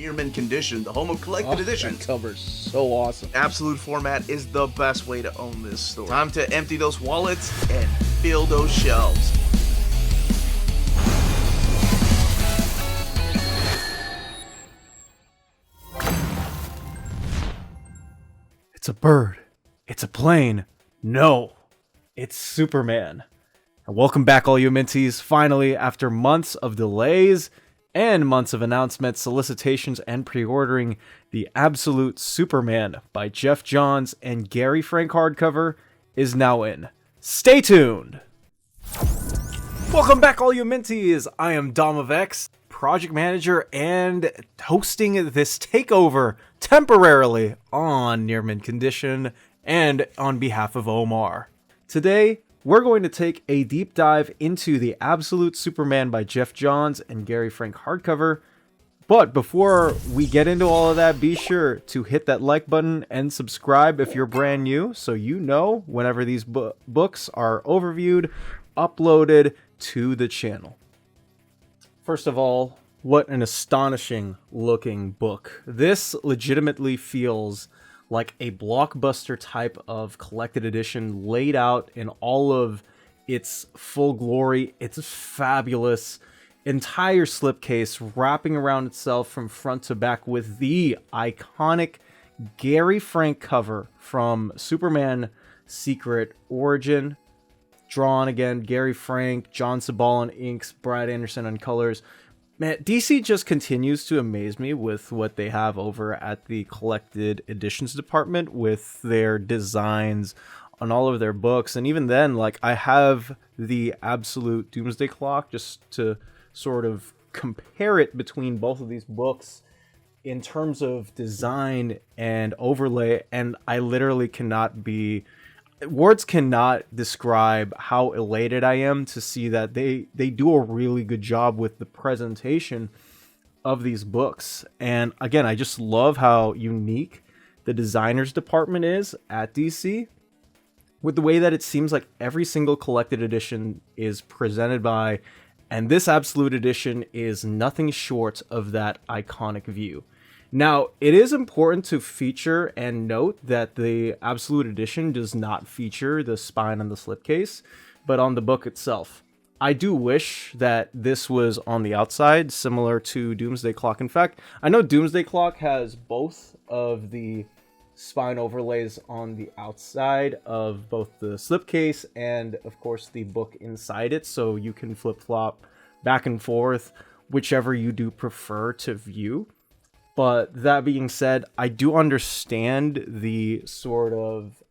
near mint condition, the home of collected editions. That cover's so awesome. Absolute format is the best way to own this store. Time to empty those wallets and fill those shelves. It's a bird. It's a plane. No, it's Superman. And welcome back, all you minties. Finally, after months of delays and months of announcements, solicitations, and pre-ordering, the Absolute Superman by Geoff Johns and Gary Frank hardcover is now in. Stay tuned! Welcome back, all you minties. I am DomofX, project manager and hosting this takeover temporarily on near mint condition and on behalf of Omar. Today, we're going to take a deep dive into the Absolute Superman by Geoff Johns and Gary Frank hardcover. But before we get into all of that, be sure to hit that like button and subscribe if you're brand new, so you know whenever these books are overviewed, uploaded to the channel. First of all, what an astonishing looking book. This legitimately feels like a blockbuster type of collected edition laid out in all of its full glory. It's a fabulous entire slipcase wrapping around itself from front to back with the iconic Gary Frank cover from Superman Secret Origin. Drawn again, Gary Frank, John Sabal on inks, Brad Anderson on colors. Man, DC just continues to amaze me with what they have over at the collected editions department with their designs on all of their books. And even then, like, I have the Absolute Doomsday Clock just to sort of compare it between both of these books in terms of design and overlay. And I literally words cannot describe how elated I am to see that they do a really good job with the presentation of these books. And again, I just love how unique the designers department is at DC with the way that it seems like every single collected edition is presented by, and this Absolute edition is nothing short of that iconic view. Now, it is important to feature and note that the Absolute Edition does not feature the spine on the slipcase, but on the book itself. I do wish that this was on the outside, similar to Doomsday Clock. In fact, I know Doomsday Clock has both of the spine overlays on the outside of both the slipcase and, of course, the book inside it, so you can flip-flop back and forth, whichever you do prefer to view. But that being said, I do understand the sort of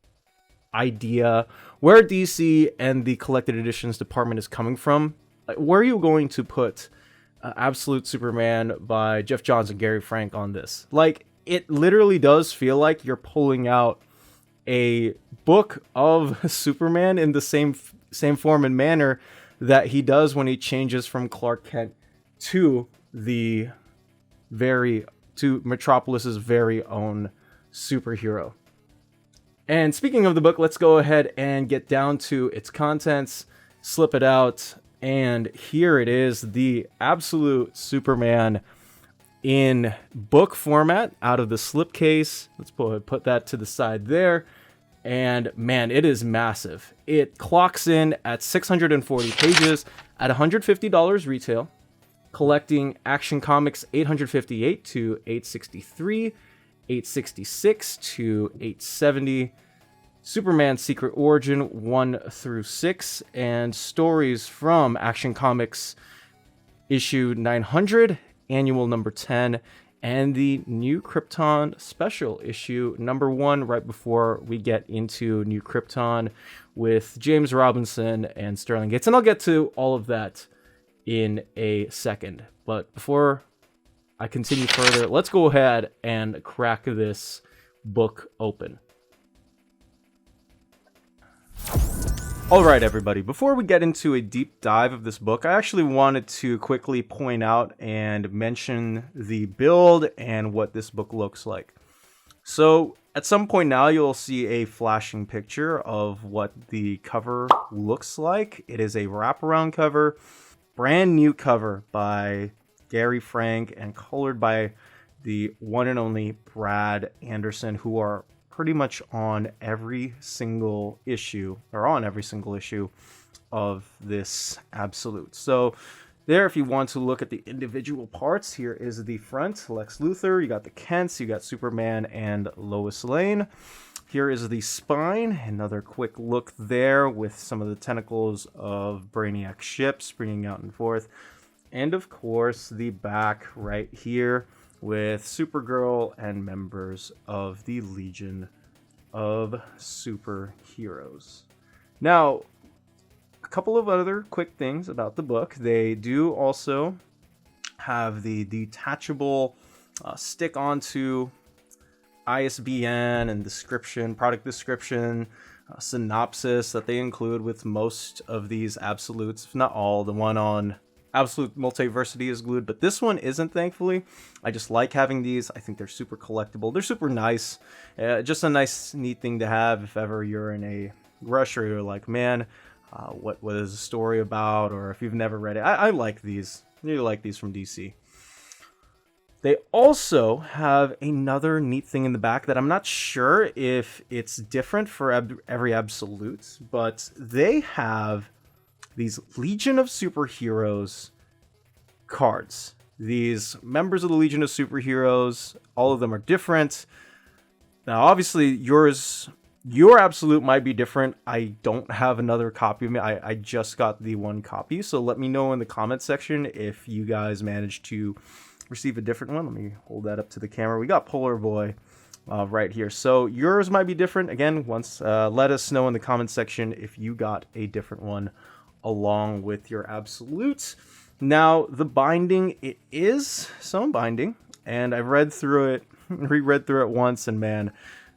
idea where DC and the collected editions department is coming from. Where are you going to put Absolute Superman by Geoff Johns and Gary Frank on this? Like, it literally does feel like you're pulling out a book of Superman in the same form and manner that he does when he changes from Clark Kent to Metropolis's very own superhero. And speaking of the book, let's go ahead and get down to its contents, slip it out, and here it is, the Absolute Superman in book format out of the slipcase. Let's put that to the side there. And man, it is massive. It clocks in at 640 pages at $150 retail. Collecting Action Comics 858 to 863, 866 to 870, Superman Secret Origin 1 through 6, and stories from Action Comics issue 900, annual number 10, and the New Krypton special issue number 1 right before we get into New Krypton with James Robinson and Sterling Gates. And I'll get to all of that in a second, but before I continue further, let's go ahead and crack this book open. Alright everybody, before we get into a deep dive of this book, I actually wanted to quickly point out and mention the build and what this book looks like. So at some point now you'll see a flashing picture of what the cover looks like. It is a wraparound cover, brand new cover by Gary Frank and colored by the one and only Brad Anderson, who are pretty much on every single issue, of this Absolute. So there, if you want to look at the individual parts, here is the front, Lex Luthor, you got the Kents, you got Superman and Lois Lane. Here is the spine, another quick look there with some of the tentacles of Brainiac ships springing out and forth. And of course, the back right here with Supergirl and members of the Legion of Superheroes. Now, a couple of other quick things about the book. They do also have the detachable stick onto ISBN and description, product description, synopsis that they include with most of these Absolutes, if not all. The one on Absolute Multiversity is glued, but this one isn't, thankfully. I just like having these. I think they're super collectible. They're super nice. Just a nice, neat thing to have if ever you're in a rush or you're like, man, what is the story about? Or if you've never read it. I like these. I really like these from DC. They also have another neat thing in the back that I'm not sure if it's different for every Absolute, but they have these Legion of Superheroes cards. These members of the Legion of Superheroes, all of them are different. Now, obviously, your Absolute might be different. I don't have another copy of it. I just got the one copy, so let me know in the comment section if you guys managed to receive a different one. Let me hold that up to the camera. We got Polar Boy right here. So yours might be different. Again, let us know in the comment section if you got a different one along with your Absolutes. Now, the binding, it is some binding, and I've reread through it once, and man,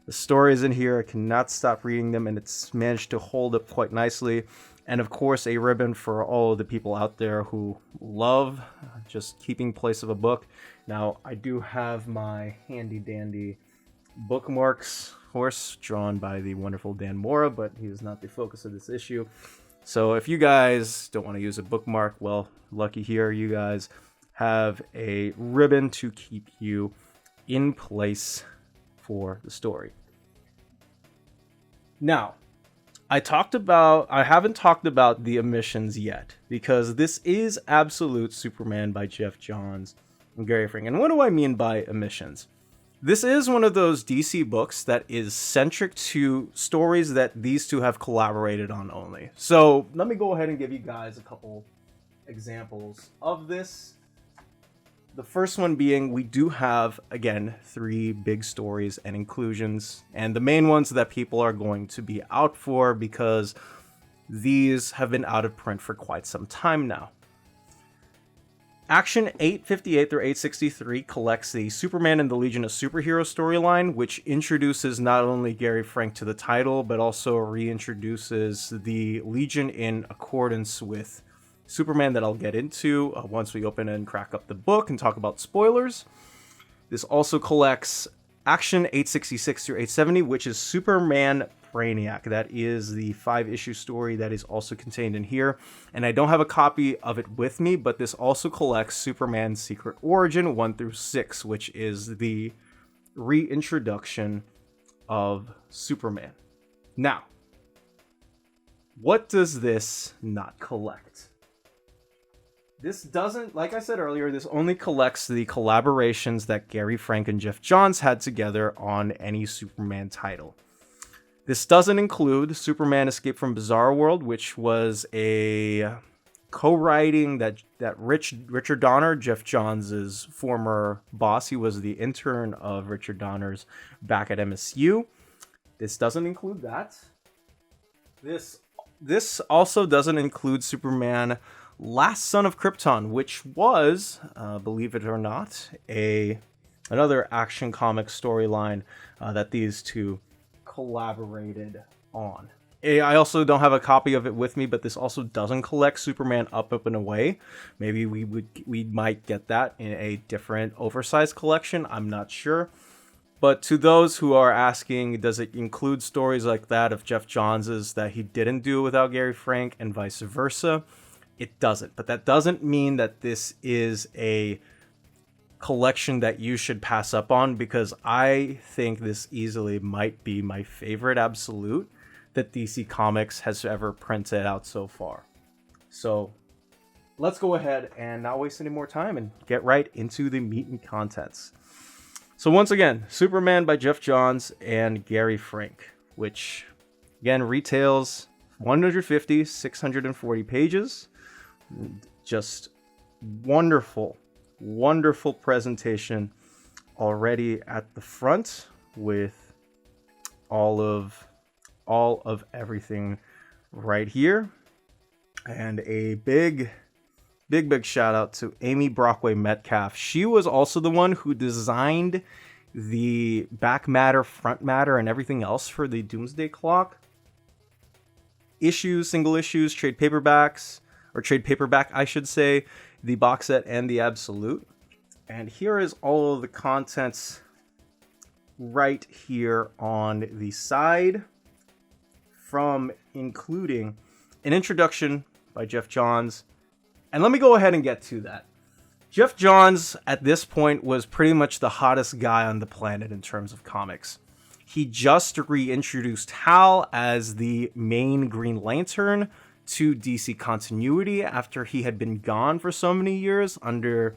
the stories in here, I cannot stop reading them, and it's managed to hold up quite nicely. And of course, a ribbon for all of the people out there who love just keeping place of a book. Now, I do have my handy dandy bookmarks, of course, drawn by the wonderful Dan Mora, but he is not the focus of this issue. So if you guys don't want to use a bookmark, well, lucky here, you guys have a ribbon to keep you in place for the story. Now, I haven't talked about the omissions yet, because this is Absolute Superman by Geoff Johns and Gary Frank. And what do I mean by omissions? This is one of those DC books that is centric to stories that these two have collaborated on only. So let me go ahead and give you guys a couple examples of this. The first one being, we do have, again, 3 big stories and inclusions, and the main ones that people are going to be out for because these have been out of print for quite some time now. Action 858 through 863 collects the Superman and the Legion of Superheroes storyline, which introduces not only Gary Frank to the title, but also reintroduces the Legion in accordance with Superman, that I'll get into once we open and crack up the book and talk about spoilers. This also collects Action 866 through 870, which is Superman Brainiac. That is the 5-issue story that is also contained in here. And I don't have a copy of it with me, but this also collects Superman's Secret Origin 1 through 6, which is the reintroduction of Superman. Now, what does this not collect? This doesn't, like I said earlier, this only collects the collaborations that Gary Frank and Geoff Johns had together on any Superman title. This doesn't include Superman Escape from Bizarro World, which was a co-writing that Richard Donner, Geoff Johns' former boss, he was the intern of Richard Donner's back at MSU. This doesn't include that. This also doesn't include Superman Last Son of Krypton, which was, believe it or not, another Action Comics storyline that these two collaborated on. I also don't have a copy of it with me, but this also doesn't collect Superman Up and Away. Maybe we might get that in a different oversized collection. I'm not sure. But to those who are asking, does it include stories like that of Geoff Johns's that he didn't do without Gary Frank and vice versa? It doesn't. But that doesn't mean that this is a collection that you should pass up on, because I think this easily might be my favorite absolute that DC Comics has ever printed out so far. So let's go ahead and not waste any more time and get right into the meat and contents. So once again, Superman by Geoff Johns and Gary Frank, which again retails 640 pages. Just wonderful presentation already at the front with all of everything right here. And a big shout out to Amy Brockway Metcalf. She was also the one who designed the back matter, front matter, and everything else for the Doomsday Clock issues, single issues, trade paperback, I should say, the box set and the absolute. And here is all of the contents right here on the side, from including an introduction by Geoff Johns. And let me go ahead and get to that. Geoff Johns at this point was pretty much the hottest guy on the planet in terms of comics. He just reintroduced Hal as the main Green Lantern to DC continuity after he had been gone for so many years under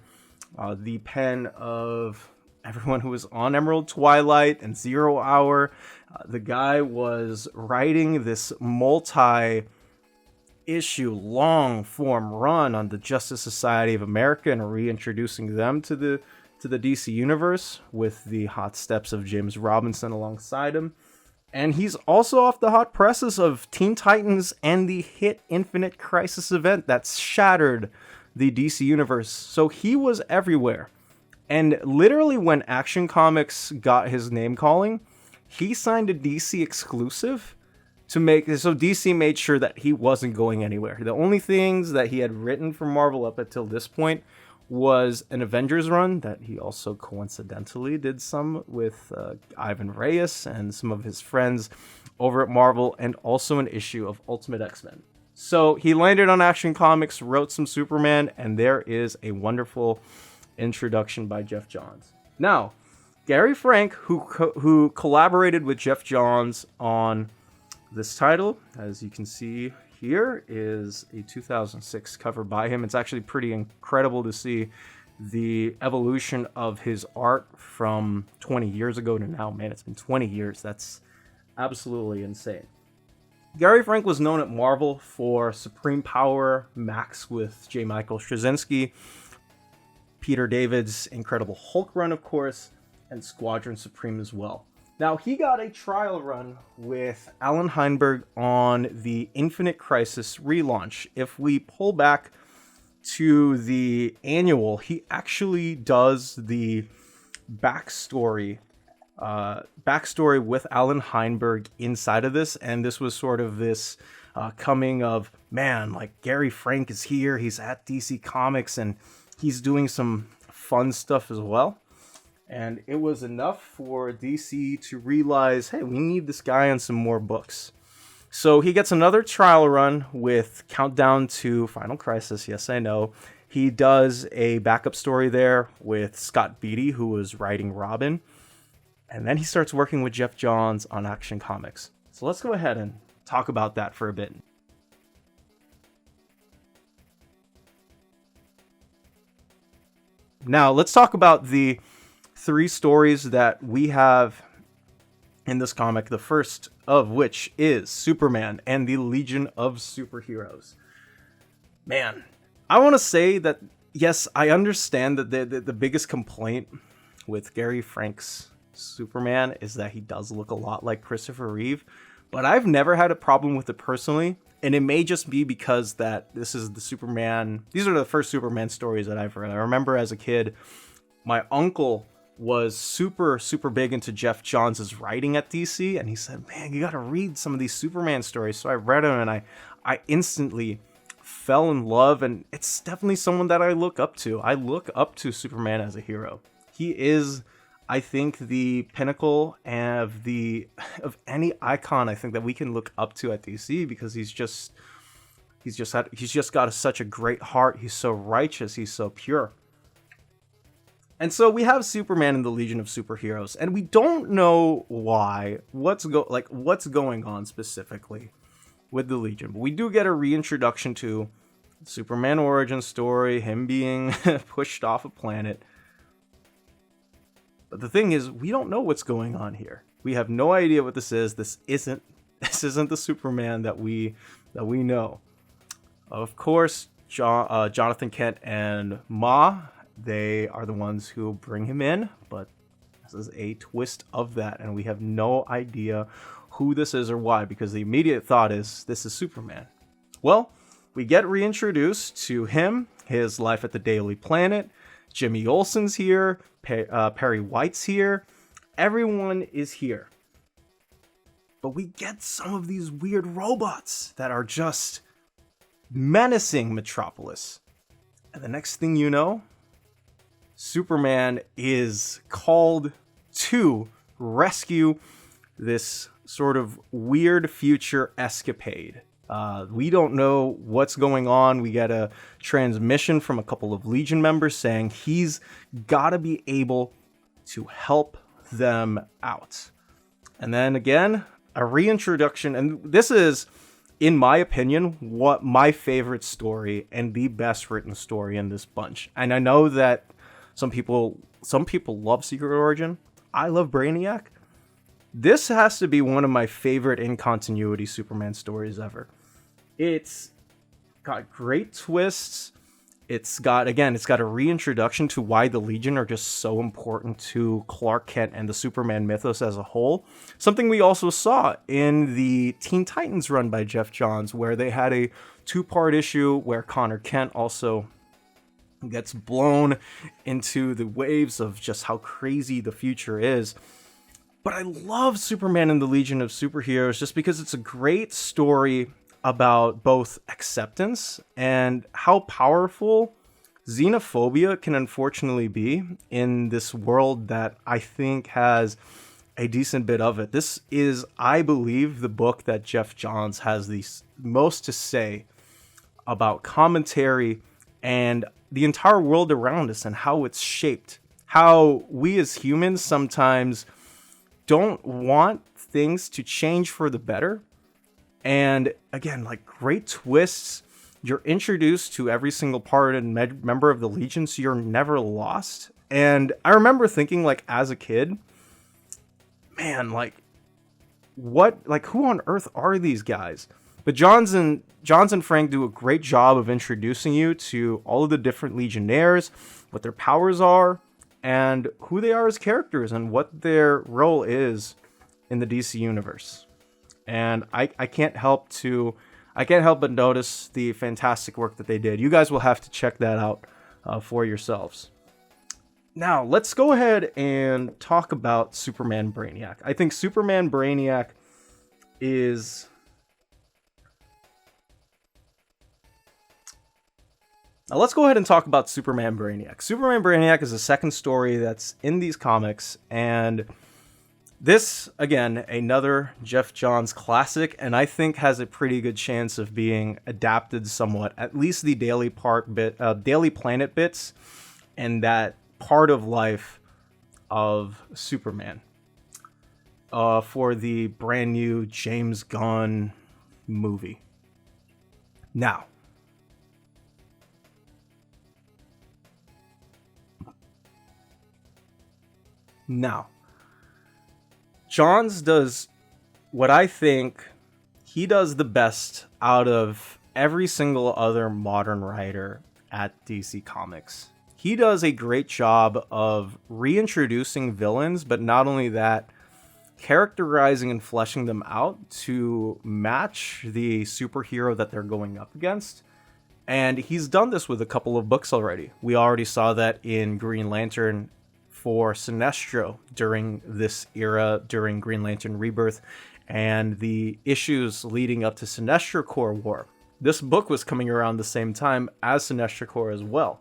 the pen of everyone who was on Emerald Twilight and Zero Hour. The guy was writing this multi-issue long form run on the Justice Society of America and reintroducing them to the DC universe with the hot steps of James Robinson alongside him. And he's also off the hot presses of Teen Titans and the hit Infinite Crisis event that shattered the DC universe. So he was everywhere. And literally when Action Comics got his name calling, he signed a DC exclusive so DC made sure that he wasn't going anywhere. The only things that he had written for Marvel up until this point was an Avengers run that he also coincidentally did some with Ivan Reyes and some of his friends over at Marvel, and also an issue of Ultimate X-Men. So he landed on Action Comics, wrote some Superman, and there is a wonderful introduction by Geoff Johns. Now, Gary Frank, who collaborated with Geoff Johns on this title, as you can see here, is a 2006 cover by him. It's actually pretty incredible to see the evolution of his art from 20 years ago to now. Man, it's been 20 years. That's absolutely insane. Gary Frank was known at Marvel for Supreme Power, Max with J. Michael Straczynski, Peter David's Incredible Hulk run, of course, and Squadron Supreme as well. Now, he got a trial run with Alan Heinberg on the Infinite Crisis relaunch. If we pull back to the annual, he actually does the backstory with Alan Heinberg inside of this, and this was sort of this coming of, man, like Gary Frank is here, he's at DC Comics, and he's doing some fun stuff as well. And it was enough for DC to realize, hey, we need this guy on some more books. So he gets another trial run with Countdown to Final Crisis. Yes, I know. He does a backup story there with Scott Beatty, who was writing Robin. And then he starts working with Geoff Johns on Action Comics. So let's go ahead and talk about that for a bit. Now, let's talk about the 3 stories that we have in this comic, the first of which is Superman and the Legion of Superheroes. Man, I want to say that, yes, I understand that the biggest complaint with Gary Frank's Superman is that he does look a lot like Christopher Reeve, but I've never had a problem with it personally, and it may just be because that this is the Superman, these are the first Superman stories that I've read. I remember as a kid, my uncle was super big into Geoff Johns' writing at DC, and he said, man, you gotta read some of these Superman stories. So I read them, and I instantly fell in love, and it's definitely someone that I look up to. I look up to Superman as a hero. He is, I think, the pinnacle of any icon I think that we can look up to at DC, because he's just got such a great heart. He's so righteous. He's so pure. And so we have Superman in the Legion of Superheroes, and we don't know why, what's going on specifically with the Legion. But we do get a reintroduction to Superman origin story, him being pushed off a planet. But the thing is, we don't know what's going on here. We have no idea what this is. This isn't the Superman that we know. Of course, Jonathan Kent and Ma, they are the ones who bring him in, but this is a twist of that, and we have no idea who this is or why, because the immediate thought is, this is Superman. Well, we get reintroduced to him, his life at the Daily Planet. Jimmy Olsen's here, Perry White's here, everyone is here. But we get some of these weird robots that are just menacing Metropolis. And the next thing you know, Superman is called to rescue this sort of weird future escapade. We don't know what's going on. We get a transmission from a couple of Legion members saying he's got to be able to help them out. And then again, a reintroduction. And this is, in my opinion, what my favorite story and the best written story in this bunch. And I know that some people love Secret Origin. I love Brainiac. This has to be one of my favorite in continuity Superman stories ever. It's got great twists. It's got a reintroduction to why the Legion are just so important to Clark Kent and the Superman mythos as a whole. Something we also saw in the Teen Titans run by Geoff Johns, where they had a 2-part issue where Connor Kent also gets blown into the waves of just how crazy the future is. But I love Superman and the Legion of Superheroes just because it's a great story about both acceptance and how powerful xenophobia can unfortunately be in this world that I think has a decent bit of it. This is, I believe, the book that Geoff Johns has the most to say about commentary and the entire world around us and how it's shaped. How we as humans sometimes don't want things to change for the better. And again, like, great twists. You're introduced to every single part and member of the Legion, so you're never lost. And I remember thinking, like, as a kid, man, like, who on earth are these guys? But Johns and Frank do a great job of introducing you to all of the different Legionnaires, what their powers are, and who they are as characters, and what their role is in the DC universe. And I can't help but notice the fantastic work that they did. You guys will have to check that out for yourselves. Now, let's go ahead and talk about Superman Brainiac. I think Superman Brainiac is... Now, let's go ahead and talk about Superman Brainiac. Superman Brainiac is the second story that's in these comics, and this, again, another Geoff Johns classic, and I think has a pretty good chance of being adapted somewhat, at least the Daily Planet bits, and that part of life of Superman, for the brand new James Gunn movie. Now, Johns does what I think he does the best out of every single other modern writer at DC Comics. He does a great job of reintroducing villains, but not only that, characterizing and fleshing them out to match the superhero that they're going up against. And he's done this with a couple of books already. We already saw that in Green Lantern for Sinestro during this era, during Green Lantern Rebirth, and the issues leading up to Sinestro Corps War. This book was coming around the same time as Sinestro Corps as well.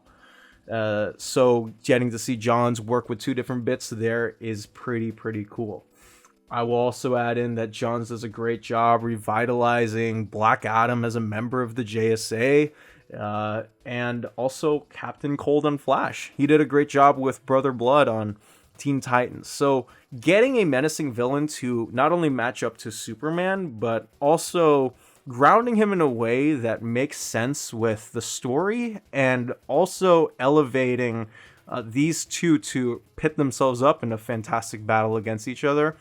So getting to see Johns work with two different bits there is pretty cool. I will also add in that Johns does a great job revitalizing Black Adam as a member of the JSA and also Captain Cold on Flash. He did a great job with Brother Blood on Teen Titans. So getting a menacing villain to not only match up to Superman, but also grounding him in a way that makes sense with the story, and also elevating these two to pit themselves up in a fantastic battle against each other.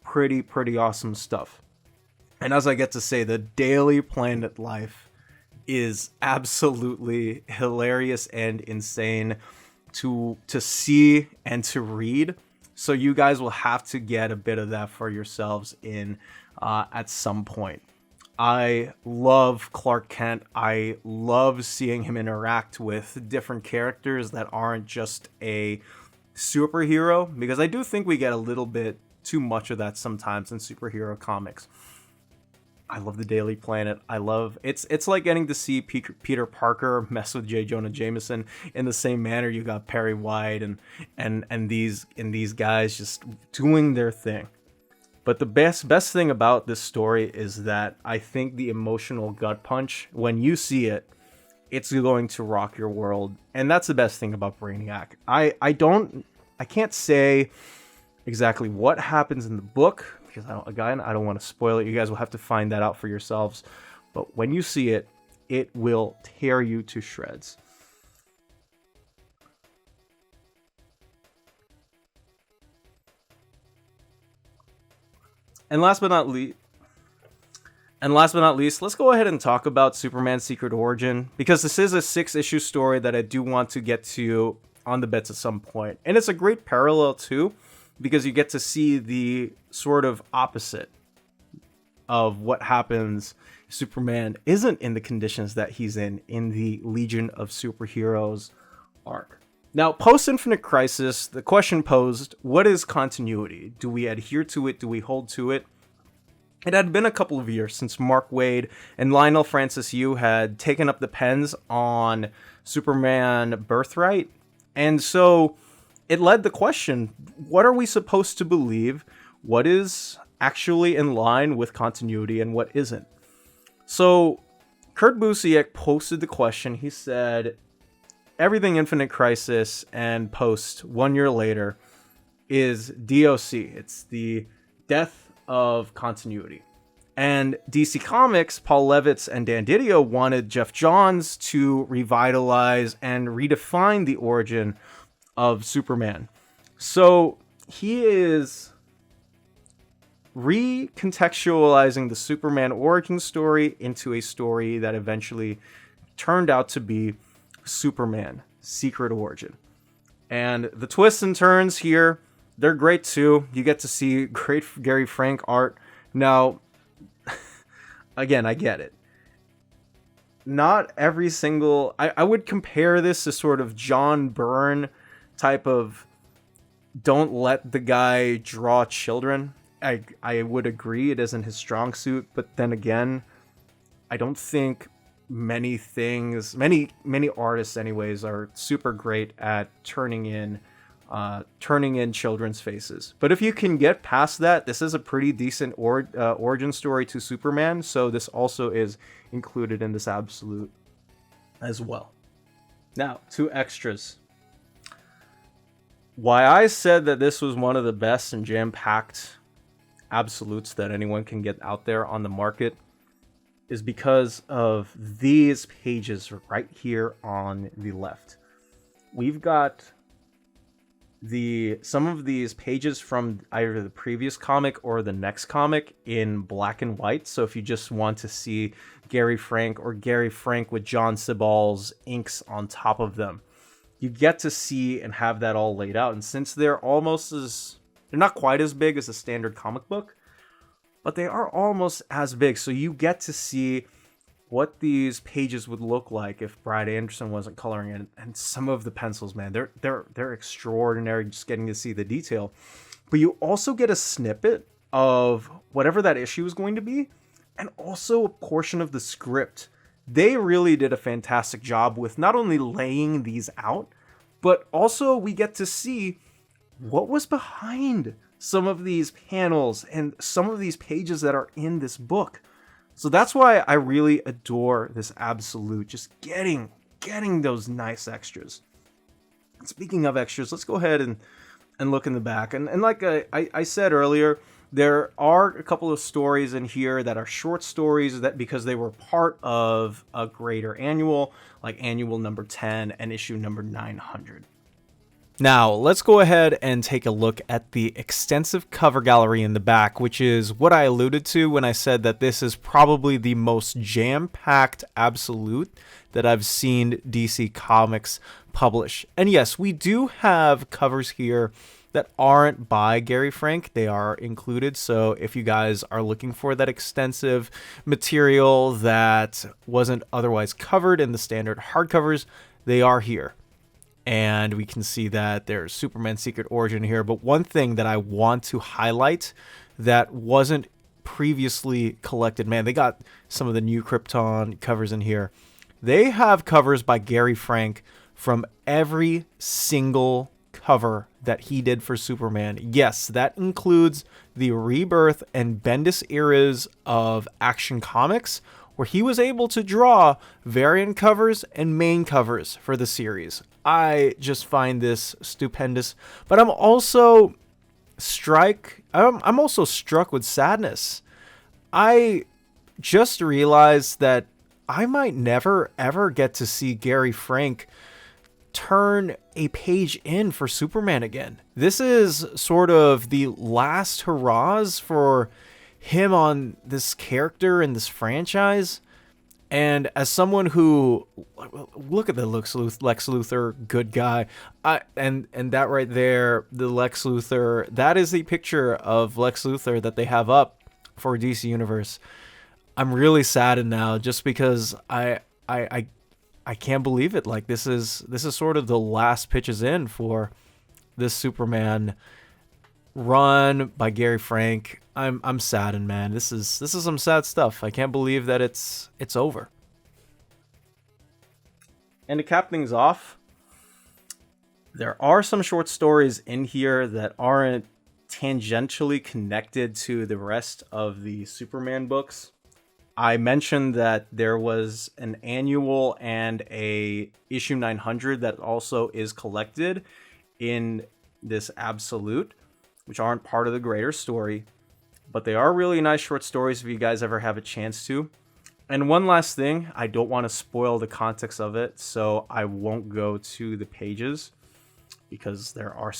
Pretty awesome stuff. And as I get to say, the Daily Planet life is absolutely hilarious and insane to see and to read. So you guys will have to get a bit of that for yourselves in at some point. I love Clark Kent. I love seeing him interact with different characters that aren't just a superhero, because I do think we get a little bit too much of that sometimes in superhero comics. I love the Daily Planet. I love it's like getting to see Peter Parker mess with J. Jonah Jameson in the same manner. You got Perry White and these guys just doing their thing. But the best thing about this story is that I think the emotional gut punch, when you see it, it's going to rock your world. And that's the best thing about Brainiac. I can't say exactly what happens in the book, because I don't want to spoil it. You guys will have to find that out for yourselves. But when you see it, it will tear you to shreds. And last but not least, let's go ahead and talk about Superman's Secret Origin, because this is a 6-issue story that I do want to get to on the bits at some point. And it's a great parallel too, because you get to see the sort of opposite of what happens if Superman isn't in the conditions that he's in the Legion of Superheroes arc. Now, post-Infinite Crisis, the question posed, what is continuity? Do we adhere to it? Do we hold to it? It had been a couple of years since Mark Waid and Lionel Francis Yu had taken up the pens on Superman Birthright. And so it led the question, what are we supposed to believe? What is actually in line with continuity and what isn't? So Kurt Busiek posted the question. He said, everything Infinite Crisis and post 1 year later is DOC. It's the death of continuity. And DC Comics, Paul Levitz and Dan Didio wanted Geoff Johns to revitalize and redefine the origin of Superman. So he is recontextualizing the Superman origin story into a story that eventually turned out to be Superman Secret Origin. And the twists and turns here, they're great too. You get to see great Gary Frank art. Now, again, I get it. Not every single... I would compare this to sort of John Byrne type of don't let the guy draw children. I would agree it isn't his strong suit, but then again, I don't think many artists anyways are super great at turning in children's faces. But if you can get past that, this is a pretty decent origin story to Superman, so this also is included in this absolute as well. Now, 2 extras. Why I said that this was one of the best and jam-packed absolutes that anyone can get out there on the market is because of these pages right here on the left. We've got some of these pages from either the previous comic or the next comic in black and white. So if you just want to see Gary Frank or Gary Frank with John Sibal's inks on top of them, you get to see and have that all laid out. And since they're not quite as big as a standard comic book, but they are almost as big. So you get to see what these pages would look like if Brad Anderson wasn't coloring it. And some of the pencils, man, they're extraordinary, just getting to see the detail. But you also get a snippet of whatever that issue is going to be, and also a portion of the script. They really did a fantastic job with not only laying these out, but also we get to see what was behind some of these panels and some of these pages that are in this book. So that's why I really adore this Absolute, just getting those nice extras. Speaking of extras, let's go ahead and look in the back. And like I said earlier, there are a couple of stories in here that are short stories that because they were part of a greater annual, like annual number 10 and issue number 900. Now, let's go ahead and take a look at the extensive cover gallery in the back, which is what I alluded to when I said that this is probably the most jam-packed Absolute that I've seen DC Comics publish. And yes, we do have covers here that aren't by Gary Frank. They are included, so if you guys are looking for that extensive material that wasn't otherwise covered in the standard hardcovers, they are here. And we can see that there's Superman Secret Origin here. But one thing that I want to highlight that wasn't previously collected, man, they got some of the new Krypton covers in here. They have covers by Gary Frank from every single cover that he did for Superman. Yes, that includes the Rebirth and Bendis eras of Action Comics, where he was able to draw variant covers and main covers for the series. I just find this stupendous, but I'm also struck with sadness. I just realized that I might never ever get to see Gary Frank turn a page in for Superman again. This is sort of the last hurrahs for him on this character in this franchise. And as someone who, look at the Lex Luthor, good guy, and that right there, the Lex Luthor, that is the picture of Lex Luthor that they have up for DC Universe. I'm really saddened now, just because I can't believe it. Like this is sort of the last pitches in for this Superman run by Gary Frank. I'm saddened, man. This is some sad stuff. I can't believe that it's over. And to cap things off, there are some short stories in here that aren't tangentially connected to the rest of the Superman books. I mentioned that there was an annual and a issue 900 that also is collected in this Absolute, which aren't part of the greater story. But they are really nice short stories if you guys ever have a chance to. And one last thing, I don't want to spoil the context of it, so I won't go to the pages because there are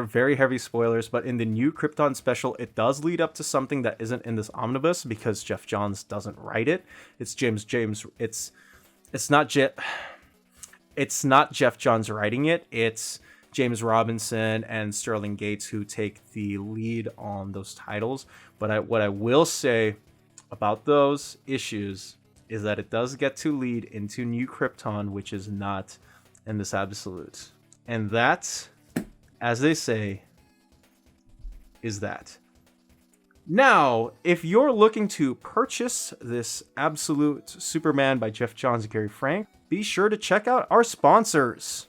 very heavy spoilers. But in the new Krypton special, it does lead up to something that isn't in this omnibus because Geoff Johns doesn't write it. It's not Geoff Johns writing it. It's James Robinson and Sterling Gates who take the lead on those titles. But what I will say about those issues is that it does get to lead into New Krypton, which is not in this Absolute. And that, as they say, is that. Now, if you're looking to purchase this Absolute Superman by Geoff Johns and Gary Frank, be sure to check out our sponsors.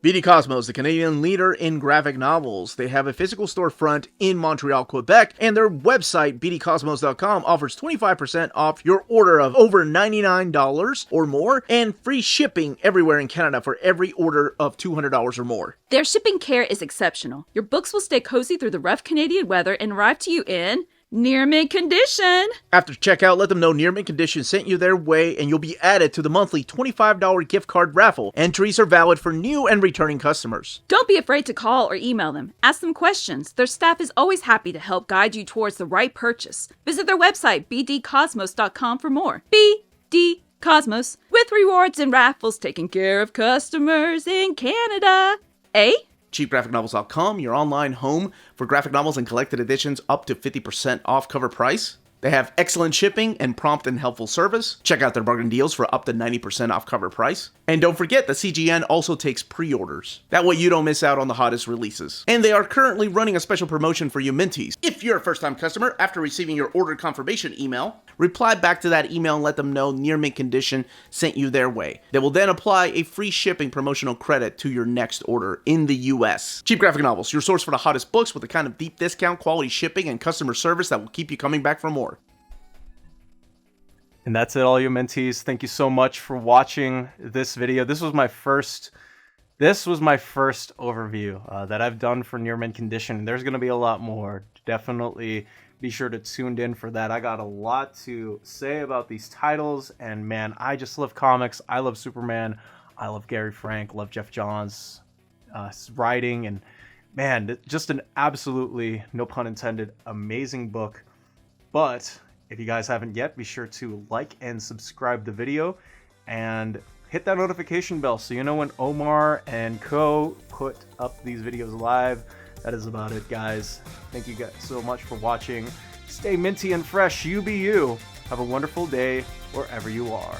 BD Cosmos, the Canadian leader in graphic novels. They have a physical storefront in Montreal, Quebec, and their website, bdcosmos.com, offers 25% off your order of over $99 or more, and free shipping everywhere in Canada for every order of $200 or more. Their shipping care is exceptional. Your books will stay cozy through the rough Canadian weather and arrive to you in near mint condition. After checkout, let them know Near Mint Condition sent you their way, and you'll be added to the monthly $25 gift card raffle. Entries are valid for new and returning customers. Don't be afraid to call or email them. Ask them questions. Their staff is always happy to help guide you towards the right purchase. Visit their website, bdcosmos.com, for more. BD Cosmos, with rewards and raffles taking care of customers in Canada. Eh? CheapGraphicNovels.com, your online home for graphic novels and collected editions up to 50% off cover price. They have excellent shipping and prompt and helpful service. Check out their bargain deals for up to 90% off cover price. And don't forget that CGN also takes pre-orders. That way you don't miss out on the hottest releases. And they are currently running a special promotion for you Minties. If you're a first-time customer, after receiving your order confirmation email, reply back to that email and let them know Near Mint Condition sent you their way. They will then apply a free shipping promotional credit to your next order in the US. Cheap Graphic Novels, your source for the hottest books with the kind of deep discount, quality shipping, and customer service that will keep you coming back for more. And that's it, all you mentees. Thank you so much for watching this video. This was my first overview that I've done for Near Mint Condition. There's going to be a lot more. Definitely be sure to tune in for that. I got a lot to say about these titles, and man, I just love comics. I love Superman. I love Gary Frank. Love Geoff Johns' writing, and man, just an absolutely, no pun intended, amazing book. But if you guys haven't yet, be sure to like and subscribe the video and hit that notification bell so you know when Omar and co put up these videos live. That is about it, guys. Thank you guys so much for watching. Stay minty and fresh. You be you. Have a wonderful day wherever you are.